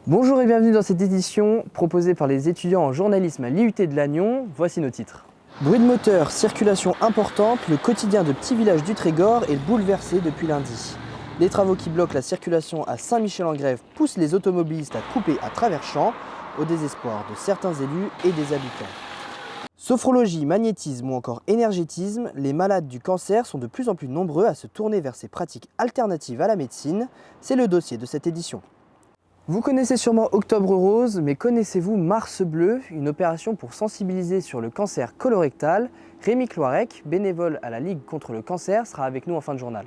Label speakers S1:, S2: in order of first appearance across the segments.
S1: Bonjour et bienvenue dans cette édition proposée par les étudiants en journalisme à l'IUT de Lannion. Voici nos titres. Bruit de moteur, circulation importante, le quotidien de petits villages du Trégor est bouleversé depuis lundi. Les travaux qui bloquent la circulation à Saint-Michel-en-Grève poussent les automobilistes à couper à travers champs, au désespoir de certains élus et des habitants. Sophrologie, magnétisme ou encore énergétisme, les malades du cancer sont de plus en plus nombreux à se tourner vers ces pratiques alternatives à la médecine. C'est le dossier de cette édition. Vous connaissez sûrement Octobre Rose, mais connaissez-vous Mars Bleu, une opération pour sensibiliser sur le cancer colorectal? Rémi Cloirec, bénévole à la Ligue contre le cancer, sera avec nous en fin de journal.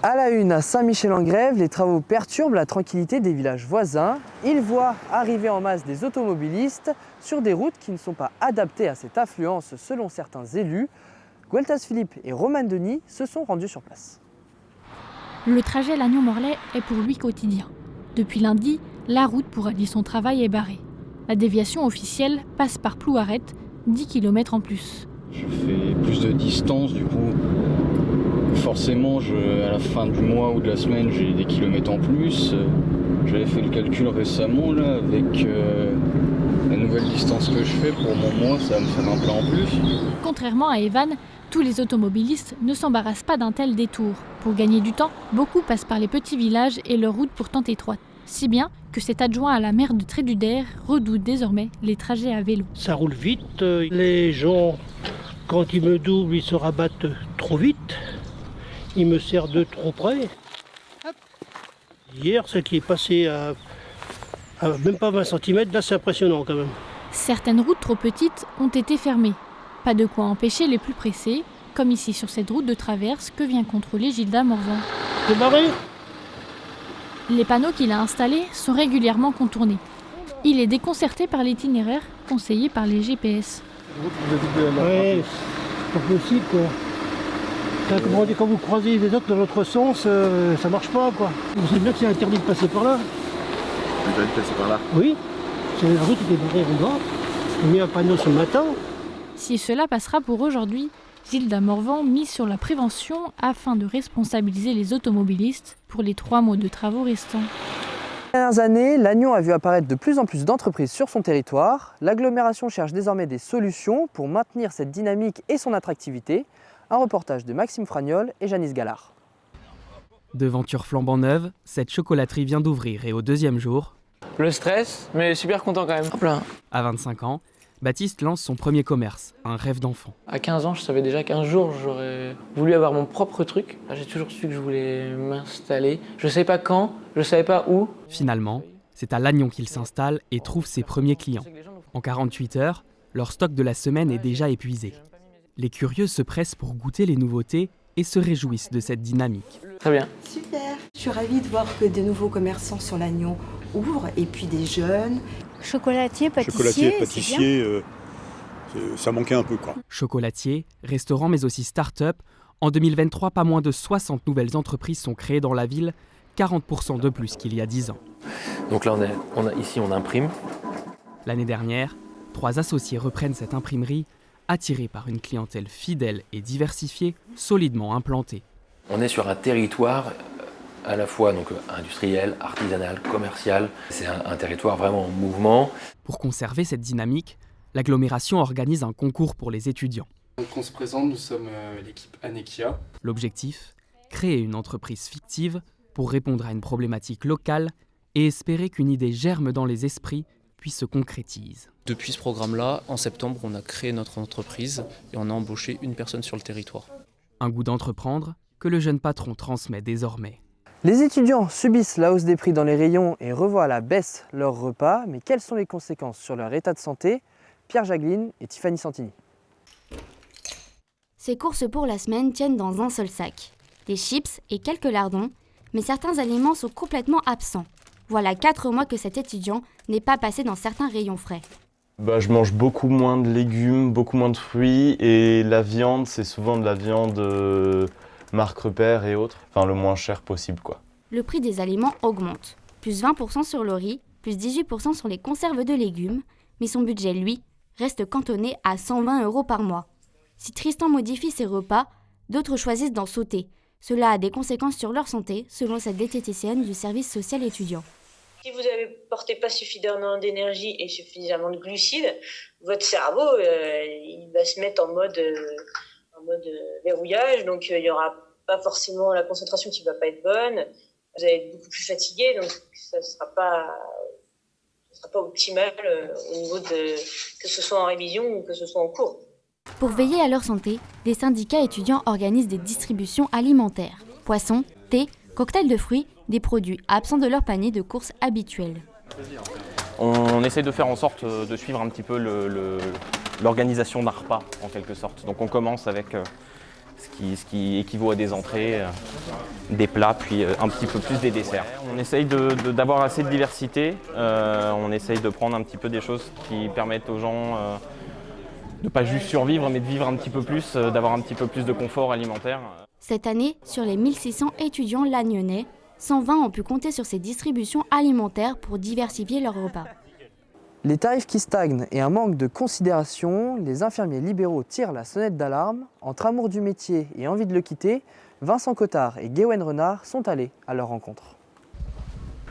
S1: À la une, à Saint-Michel-en-Grève, les travaux perturbent la tranquillité des villages voisins. Ils voient arriver en masse des automobilistes sur des routes qui ne sont pas adaptées à cette affluence selon certains élus. Gueltas Philippe et Romane Denis se sont rendus sur place.
S2: Le trajet Lannion-Morlaix est pour lui quotidien. Depuis lundi, la route pour allier son travail est barrée. La déviation officielle passe par Plouaret, 10 km en plus.
S3: Je fais plus de distance du coup. Forcément, à la fin du mois ou de la semaine, j'ai des kilomètres en plus. J'avais fait le calcul récemment là, avec la nouvelle distance que je fais. Pour mon mois, ça va me faire un plein en plus.
S2: Contrairement à Evan, tous les automobilistes ne s'embarrassent pas d'un tel détour. Pour gagner du temps, beaucoup passent par les petits villages et leurs routes pourtant étroites. Si bien que cet adjoint à la maire de Tréduder redoute désormais les trajets à vélo.
S4: Ça roule vite, les gens, quand ils me doublent, ils se rabattent trop vite. Il me sert de trop près. Hier, ce qui est passé à même pas 20 cm, là c'est impressionnant quand même.
S2: Certaines routes trop petites ont été fermées. Pas de quoi empêcher les plus pressés, comme ici sur cette route de traverse que vient contrôler Gilda Morvan.
S4: C'est barré ?
S2: Les panneaux qu'il a installés sont régulièrement contournés. Il est déconcerté par l'itinéraire conseillé par les GPS.
S4: Ouais, c'est pas possible quoi. Quand vous croisez les autres dans l'autre sens, ça marche pas quoi. Vous savez bien que c'est interdit de passer par là.
S5: Interdit de passer par là?
S4: Oui, la route était barrée en droite. J'ai mis un panneau ce matin.
S2: Si cela passera pour aujourd'hui, Gilda Morvan mise sur la prévention afin de responsabiliser les automobilistes pour les 3 mois de travaux restants.
S1: Ces dernières années, Lannion a vu apparaître de plus en plus d'entreprises sur son territoire. L'agglomération cherche désormais des solutions pour maintenir cette dynamique et son attractivité. Un reportage de Maxime Fragnol et Janice Gallard.
S6: Devanture flambant neuve, cette chocolaterie vient d'ouvrir et au 2e jour...
S7: Le stress, mais super content quand même. Hop là.
S6: À 25 ans, Baptiste lance son premier commerce, un rêve d'enfant.
S7: À 15 ans, je savais déjà qu'un jour, j'aurais voulu avoir mon propre truc. J'ai toujours su que je voulais m'installer. Je ne savais pas quand, je ne savais pas où.
S6: Finalement, c'est à Lannion qu'il s'installe et trouve ses premiers clients. En 48 heures, leur stock de la semaine est déjà épuisé. Les curieux se pressent pour goûter les nouveautés et se réjouissent de cette dynamique.
S7: Très bien.
S8: Super. Je suis ravie de voir que de nouveaux commerçants sur Lannion ouvrent et puis des jeunes.
S9: Chocolatier, pâtissier.
S5: Chocolatier, pâtissier, ça manquait un peu quoi.
S6: Chocolatier, restaurant mais aussi start-up. En 2023, pas moins de 60 nouvelles entreprises sont créées dans la ville, 40% de plus qu'il y a 10 ans.
S10: Donc là, ici, on imprime.
S6: L'année dernière, 3 associés reprennent cette imprimerie, attirés par une clientèle fidèle et diversifiée, solidement implantée.
S10: On est sur un territoire à la fois donc, industriel, artisanal, commercial. C'est un territoire vraiment en mouvement.
S6: Pour conserver cette dynamique, l'agglomération organise un concours pour les étudiants.
S11: Donc on se présente, nous sommes l'équipe Anekia.
S6: L'objectif, créer une entreprise fictive pour répondre à une problématique locale et espérer qu'une idée germe dans les esprits puis se concrétise.
S12: Depuis ce programme-là, en septembre, on a créé notre entreprise et on a embauché une personne sur le territoire.
S6: Un goût d'entreprendre que le jeune patron transmet désormais.
S1: Les étudiants subissent la hausse des prix dans les rayons et revoient à la baisse leurs repas, mais quelles sont les conséquences sur leur état de santé? Pierre Jagline et Tiffany Santini.
S13: Ces courses pour la semaine tiennent dans un seul sac. Des chips et quelques lardons, mais certains aliments sont complètement absents. Voilà 4 mois que cet étudiant n'est pas passé dans certains rayons frais.
S14: Je mange beaucoup moins de légumes, beaucoup moins de fruits et la viande, c'est souvent de la viande marque repère et autres, enfin le moins cher possible quoi.
S13: Le prix des aliments augmente, plus 20% sur le riz, plus 18% sur les conserves de légumes, mais son budget, lui, reste cantonné à 120 € par mois. Si Tristan modifie ses repas, d'autres choisissent d'en sauter. Cela a des conséquences sur leur santé, selon cette diététicienne du service social étudiant.
S9: Si vous n'apportez pas suffisamment d'énergie et suffisamment de glucides, votre cerveau il va se mettre en mode verrouillage, donc il n'y aura pas forcément la concentration qui ne va pas être bonne, vous allez être beaucoup plus fatigué, donc ça ne sera pas optimal au niveau que ce soit en révision ou que ce soit en cours.
S13: Pour veiller à leur santé, des syndicats étudiants organisent des distributions alimentaires. Poissons, thé, cocktails de fruits, des produits absents de leur panier de courses habituel.
S15: On essaie de faire en sorte de suivre un petit peu l'organisation d'un repas, en quelque sorte. Donc on commence avec ce qui équivaut à des entrées, des plats, puis un petit peu plus des desserts. On essaye d'avoir assez de diversité, on essaye de prendre un petit peu des choses qui permettent aux gens de ne pas juste survivre, mais de vivre un petit peu plus, d'avoir un petit peu plus de confort alimentaire.
S13: Cette année, sur les 1600 étudiants lagnonnais, 120 ont pu compter sur ces distributions alimentaires pour diversifier leurs repas.
S1: Les tarifs qui stagnent et un manque de considération, les infirmiers libéraux tirent la sonnette d'alarme. Entre amour du métier et envie de le quitter, Vincent Cottard et Gwen Renard sont allés à leur rencontre.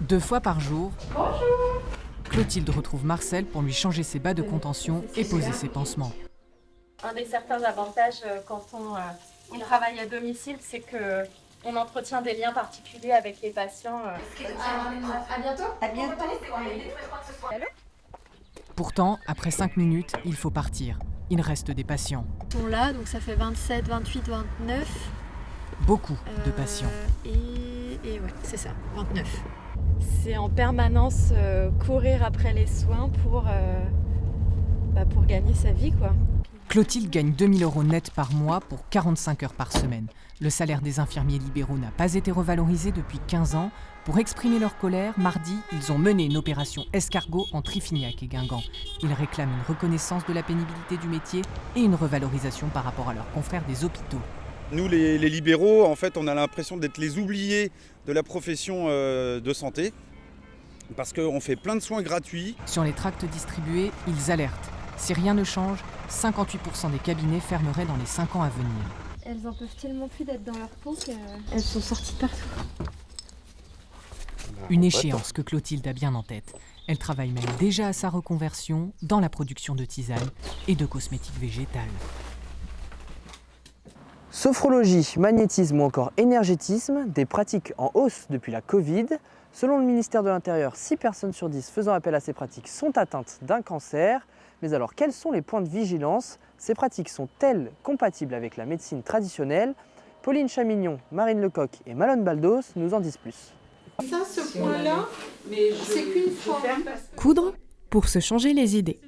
S16: 2 fois par jour, bonjour. Clotilde retrouve Marcel pour lui changer ses bas de contention et poser ses pansements.
S17: Un des certains avantages quand on travaille à domicile, c'est qu'on entretient des liens particuliers avec les patients.
S8: À bientôt. À bientôt.
S16: Pourtant, après 5 minutes, il faut partir. Il reste des patients.
S18: Ils sont là, donc ça fait 27, 28, 29.
S16: Beaucoup de patients.
S18: Et ouais, c'est ça, 29. C'est en permanence courir après les soins pour gagner sa vie, quoi.
S16: Clotilde gagne 2 000 € net par mois pour 45 heures par semaine. Le salaire des infirmiers libéraux n'a pas été revalorisé depuis 15 ans. Pour exprimer leur colère, mardi, ils ont mené une opération escargot en Trifignac et Guingamp. Ils réclament une reconnaissance de la pénibilité du métier et une revalorisation par rapport à leurs confrères des hôpitaux.
S5: Nous, les libéraux, en fait, on a l'impression d'être les oubliés de la profession de santé parce qu'on fait plein de soins gratuits.
S16: Sur les tracts distribués, ils alertent. Si rien ne change, 58% des cabinets fermeraient dans les 5 ans à venir.
S18: Elles en peuvent tellement plus d'être dans leur peau qu'elles sont sorties de partout.
S16: Une échéance que Clotilde a bien en tête. Elle travaille même déjà à sa reconversion dans la production de tisanes et de cosmétiques végétales.
S1: Sophrologie, magnétisme ou encore énergétisme, des pratiques en hausse depuis la Covid. Selon le ministère de l'Intérieur, 6 personnes sur 10 faisant appel à ces pratiques sont atteintes d'un cancer. Mais alors, quels sont les points de vigilance? Ces pratiques sont-elles compatibles avec la médecine traditionnelle? Pauline Chamignon, Marine Lecoq et Malone Baldos nous en disent plus.
S19: Ça, ce point-là, c'est qu'une fois.
S20: Coudre pour se changer les idées.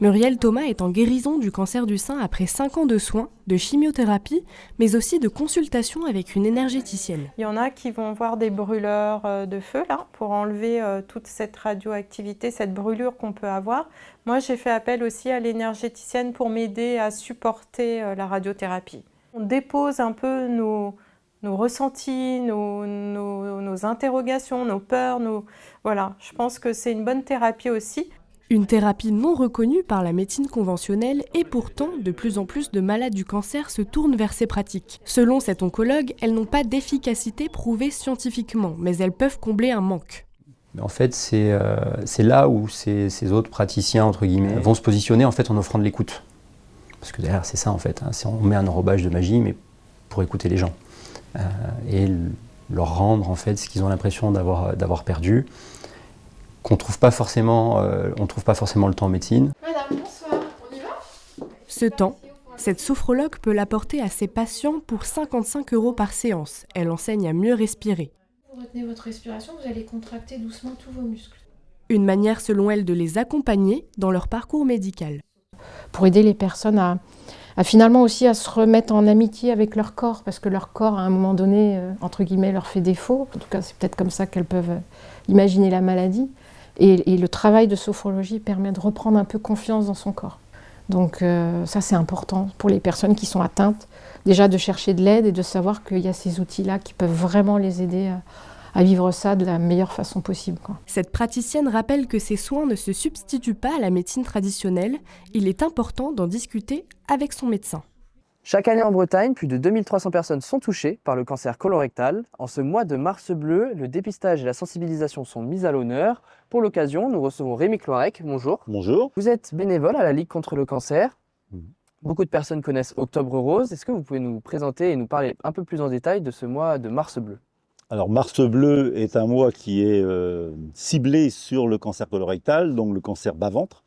S20: Muriel Thomas est en guérison du cancer du sein après 5 ans de soins, de chimiothérapie, mais aussi de consultation avec une énergéticienne.
S21: Il y en a qui vont voir des brûleurs de feu là, pour enlever toute cette radioactivité, cette brûlure qu'on peut avoir. Moi, j'ai fait appel aussi à l'énergéticienne pour m'aider à supporter la radiothérapie. On dépose un peu nos ressentis, nos interrogations, nos peurs. Voilà, je pense que c'est une bonne thérapie aussi.
S20: Une thérapie non reconnue par la médecine conventionnelle et pourtant, de plus en plus de malades du cancer se tournent vers ces pratiques. Selon cet oncologue, elles n'ont pas d'efficacité prouvée scientifiquement, mais elles peuvent combler un manque.
S22: En fait, c'est là où ces autres praticiens, entre guillemets, vont se positionner en fait, en offrant de l'écoute. Parce que derrière, c'est ça en fait, hein, on met un enrobage de magie, mais pour écouter les gens. Et leur rendre en fait ce qu'ils ont l'impression d'avoir perdu. Qu'on trouve pas forcément, on trouve pas forcément le temps en médecine.
S19: Madame, bonsoir, on y va?
S20: Ce temps, cette sophrologue peut l'apporter à ses patients pour 55 € par séance. Elle enseigne à mieux respirer.
S18: Vous retenez votre respiration, vous allez contracter doucement tous vos muscles.
S20: Une manière selon elle de les accompagner dans leur parcours médical.
S23: Pour aider les personnes à finalement aussi à se remettre en amitié avec leur corps, parce que leur corps à un moment donné, entre guillemets, leur fait défaut. En tout cas, c'est peut-être comme ça qu'elles peuvent imaginer la maladie. Et le travail de sophrologie permet de reprendre un peu confiance dans son corps. Donc ça, c'est important pour les personnes qui sont atteintes, déjà de chercher de l'aide et de savoir qu'il y a ces outils-là qui peuvent vraiment les aider vivre ça de la meilleure façon possible, quoi.
S20: Cette praticienne rappelle que ces soins ne se substituent pas à la médecine traditionnelle. Il est important d'en discuter avec son médecin.
S1: Chaque année en Bretagne, plus de 2300 personnes sont touchées par le cancer colorectal. En ce mois de mars bleu, le dépistage et la sensibilisation sont mis à l'honneur. Pour l'occasion, nous recevons Rémi Cloirec. Bonjour.
S2: Bonjour.
S1: Vous êtes bénévole à la Ligue contre le cancer. Beaucoup de personnes connaissent Octobre Rose. Est-ce que vous pouvez nous présenter et nous parler un peu plus en détail de ce mois de mars bleu?
S2: Alors Mars bleu est un mois qui est ciblé sur le cancer colorectal, donc le cancer bas-ventre.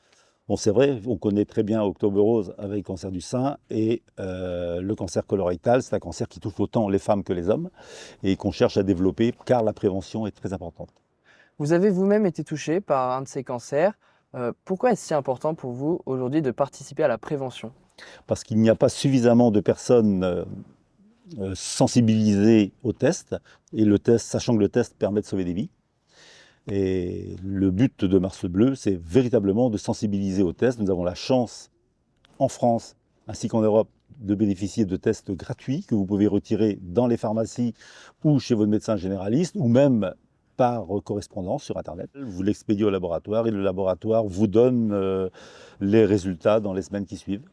S2: Bon, c'est vrai, on connaît très bien Octobre Rose avec le cancer du sein et le cancer colorectal, c'est un cancer qui touche autant les femmes que les hommes et qu'on cherche à développer car la prévention est très importante.
S1: Vous avez vous-même été touché par un de ces cancers. Pourquoi est-ce si important pour vous aujourd'hui de participer à la prévention?
S2: Parce qu'il n'y a pas suffisamment de personnes sensibilisées au test, et le test, sachant que le test permet de sauver des vies. Et le but de Mars bleu, c'est véritablement de sensibiliser au test. Nous avons la chance, en France, ainsi qu'en Europe, de bénéficier de tests gratuits que vous pouvez retirer dans les pharmacies ou chez votre médecin généraliste, ou même par correspondance sur Internet. Vous l'expédiez au laboratoire et le laboratoire vous donne les résultats dans les semaines qui suivent.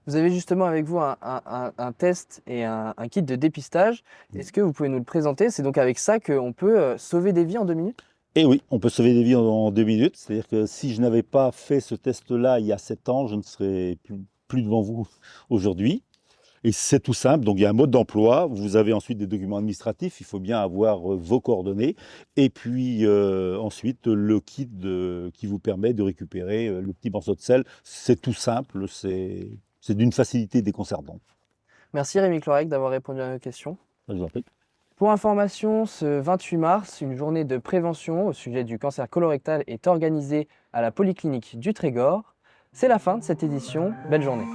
S1: Vous avez justement avec vous un test et un kit de dépistage. Est-ce que vous pouvez nous le présenter? C'est donc avec ça qu'on peut sauver des vies en 2 minutes?
S2: Et oui, on peut sauver des vies en 2 minutes. C'est-à-dire que si je n'avais pas fait ce test-là il y a 7 ans, je ne serais plus devant vous aujourd'hui. Et c'est tout simple, donc il y a un mode d'emploi, vous avez ensuite des documents administratifs, il faut bien avoir vos coordonnées, et puis ensuite le kit qui vous permet de récupérer le petit morceau de sel. C'est tout simple, c'est d'une facilité déconcertante.
S1: Merci Rémi Cloirec d'avoir répondu à nos questions.
S2: Je vous en prie.
S1: Pour information, ce 28 mars, une journée de prévention au sujet du cancer colorectal est organisée à la Polyclinique du Trégor. C'est la fin de cette édition. Belle journée.